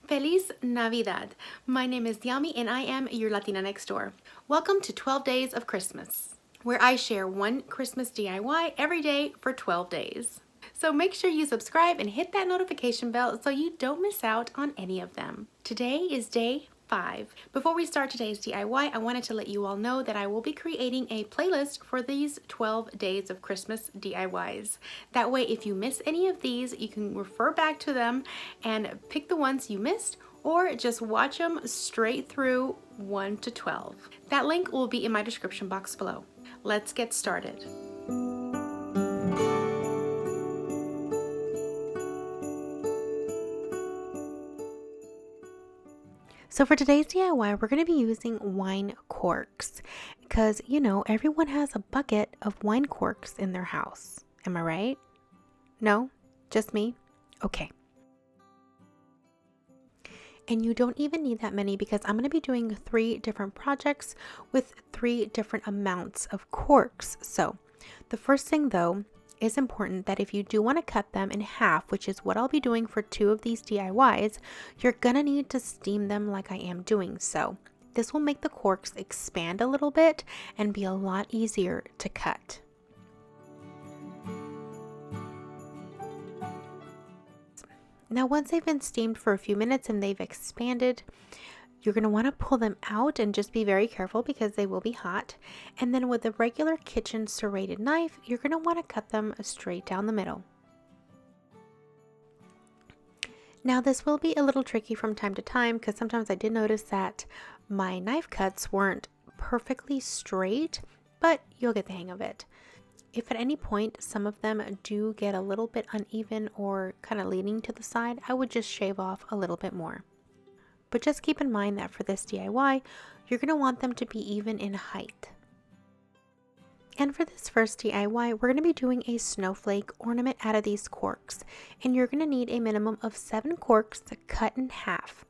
Feliz Navidad! My name is Yami and I am your Latina next door. Welcome to 12 Days of Christmas, where I share one Christmas DIY every day for 12 days. So make sure you subscribe and hit that notification bell so you don't miss out on any of them. Today is day 5. Before we start today's DIY, I wanted to let you all know that I will be creating a playlist for these 12 days of Christmas DIYs. That way, if you miss any of these, you can refer back to them and pick the ones you missed, or just watch them straight through 1 to 12. That link will be in my description box below. Let's get started. So for today's DIY, we're going to be using wine corks because, everyone has a bucket of wine corks in their house. Am I right? No? Just me? Okay. And you don't even need that many because I'm going to be doing 3 different projects with 3 different amounts of corks. So the first thing though is important that if you do want to cut them in half, which is what I'll be doing for 2 of these DIYs, you're gonna need to steam them like I am doing so. This will make the corks expand a little bit and be a lot easier to cut. Now once they've been steamed for a few minutes and they've expanded, you're going to want to pull them out and just be very careful because they will be hot. And then with a regular kitchen serrated knife, you're going to want to cut them straight down the middle. Now this will be a little tricky from time to time because sometimes I did notice that my knife cuts weren't perfectly straight, but you'll get the hang of it. If at any point some of them do get a little bit uneven or kind of leaning to the side, I would just shave off a little bit more. But just keep in mind that for this DIY, you're going to want them to be even in height. And for this first DIY, we're going to be doing a snowflake ornament out of these corks. And you're going to need a minimum of 7 corks to cut in half.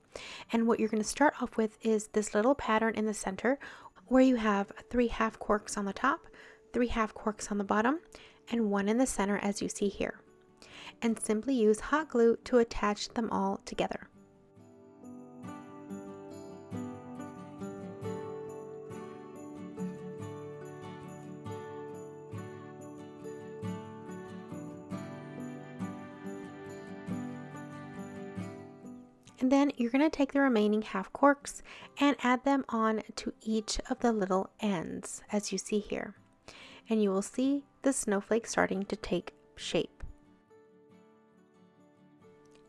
And what you're going to start off with is this little pattern in the center where you have 3 half corks on the top, 3 half corks on the bottom, and 1 in the center as you see here. And simply use hot glue to attach them all together. And then you're going to take the remaining half corks and add them on to each of the little ends as you see here. And you will see the snowflake starting to take shape.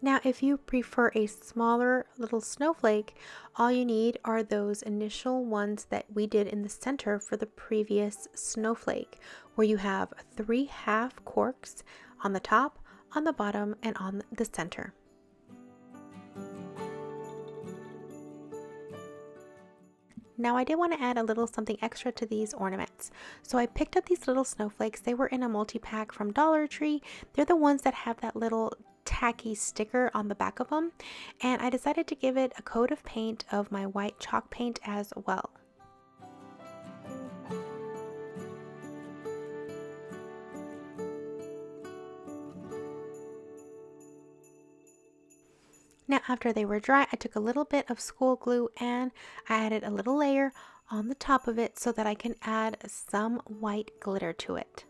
Now if you prefer a smaller little snowflake, all you need are those initial ones that we did in the center for the previous snowflake, where you have 3 half corks on the top, on the bottom, and on the center. Now I did want to add a little something extra to these ornaments. So I picked up these little snowflakes. They were in a multi-pack from Dollar Tree. They're the ones that have that little tacky sticker on the back of them. And I decided to give it a coat of paint of my white chalk paint as well. Now after they were dry, I took a little bit of school glue and I added a little layer on the top of it so that I can add some white glitter to it.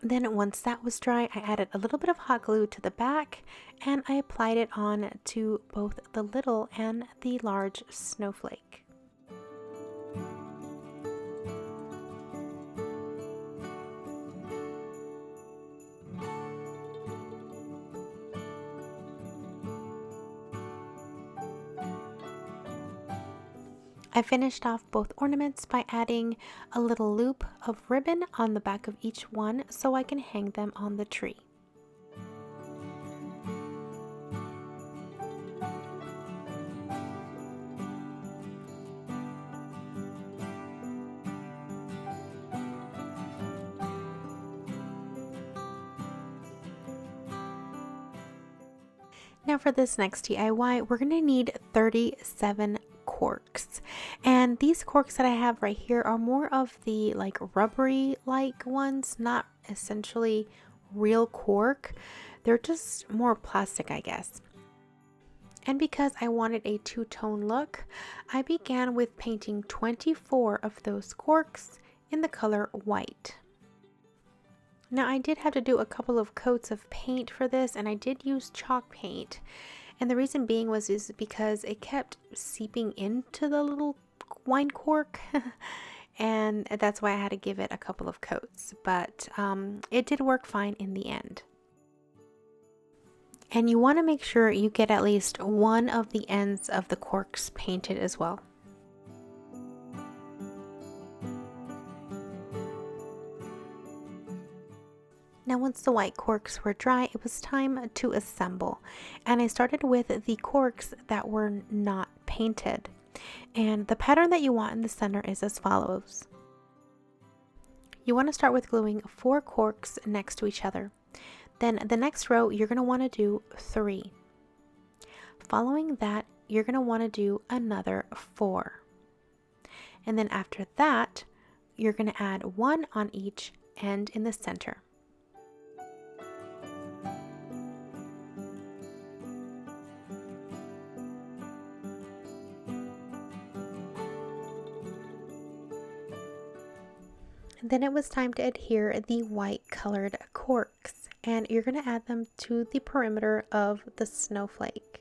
Then once that was dry, I added a little bit of hot glue to the back and I applied it on to both the little and the large snowflake. I finished off both ornaments by adding a little loop of ribbon on the back of each one so I can hang them on the tree. Now for this next DIY, we're going to need 37 corks. And these corks that I have right here are more of the like rubbery like ones, not essentially real cork. They're just more plastic, I guess. And because I wanted a two-tone look, I began with painting 24 of those corks in the color white. Now I did have to do a couple of coats of paint for this, and I did use chalk paint. And the reason being is because it kept seeping into the little wine cork. And that's why I had to give it a couple of coats. But it did work fine in the end. And you want to make sure you get at least one of the ends of the corks painted as well. Now once the white corks were dry, it was time to assemble. And I started with the corks that were not painted. And the pattern that you want in the center is as follows. You want to start with gluing 4 corks next to each other. Then the next row, you're going to want to do 3. Following that, you're going to want to do another 4. And then after that, you're going to add 1 on each end in the center. Then it was time to adhere the white colored corks, and you're going to add them to the perimeter of the snowflake.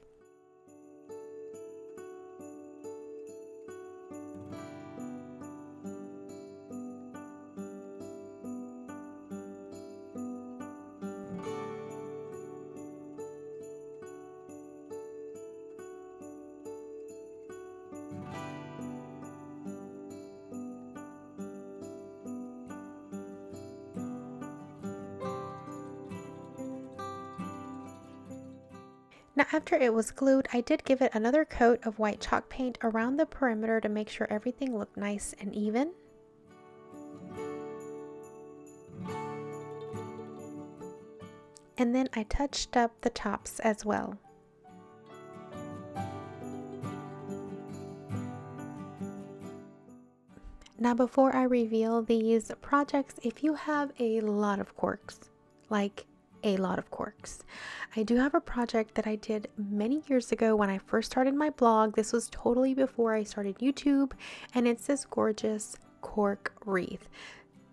Now after it was glued, I did give it another coat of white chalk paint around the perimeter to make sure everything looked nice and even. And then I touched up the tops as well. Now before I reveal these projects, if you have a lot of corks, like a lot of corks, I do have a project that I did many years ago when I first started my blog. This was totally before I started YouTube, and it's this gorgeous cork wreath.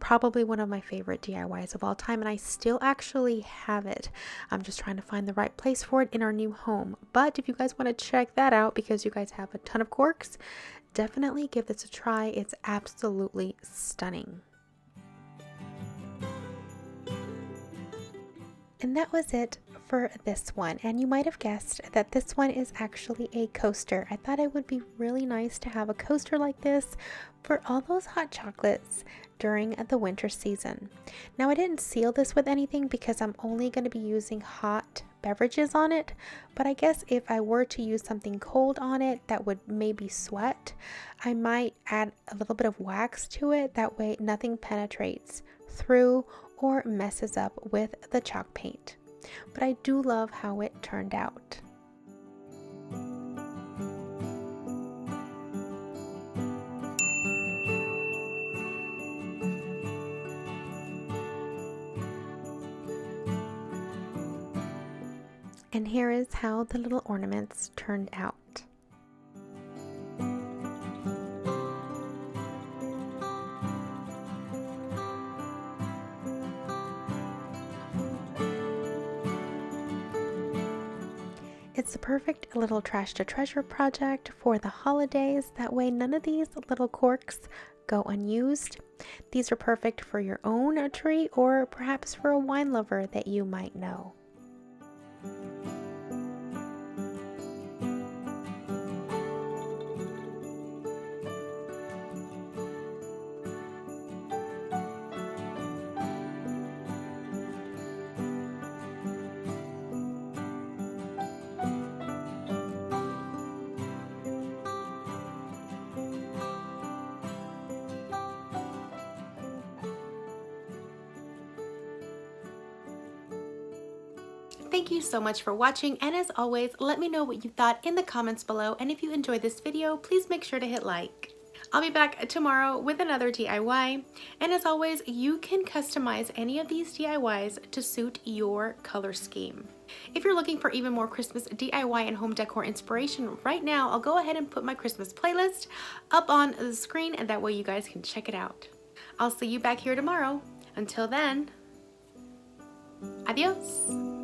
Probably one of my favorite DIYs of all time, and I still actually have it. I'm just trying to find the right place for it in our new home. But if you guys want to check that out, because you guys have a ton of corks, definitely give this a try. It's absolutely stunning. And that was it for this one. And you might have guessed that this one is actually a coaster. I thought it would be really nice to have a coaster like this for all those hot chocolates during the winter season. Now I didn't seal this with anything because I'm only going to be using hot beverages on it, but I guess if I were to use something cold on it that would maybe sweat, I might add a little bit of wax to it. That way nothing penetrates through or messes up with the chalk paint. But I do love how it turned out. And here is how the little ornaments turned out. It's the perfect little trash to treasure project for the holidays. That way none of these little corks go unused. These are perfect for your own tree or perhaps for a wine lover that you might know. Thank you so much for watching, and as always, let me know what you thought in the comments below, and if you enjoyed this video, please make sure to hit like. I'll be back tomorrow with another DIY, and as always, you can customize any of these DIYs to suit your color scheme. If you're looking for even more Christmas DIY and home decor inspiration right now, I'll go ahead and put my Christmas playlist up on the screen, and that way you guys can check it out. I'll see you back here tomorrow. Until then, adios.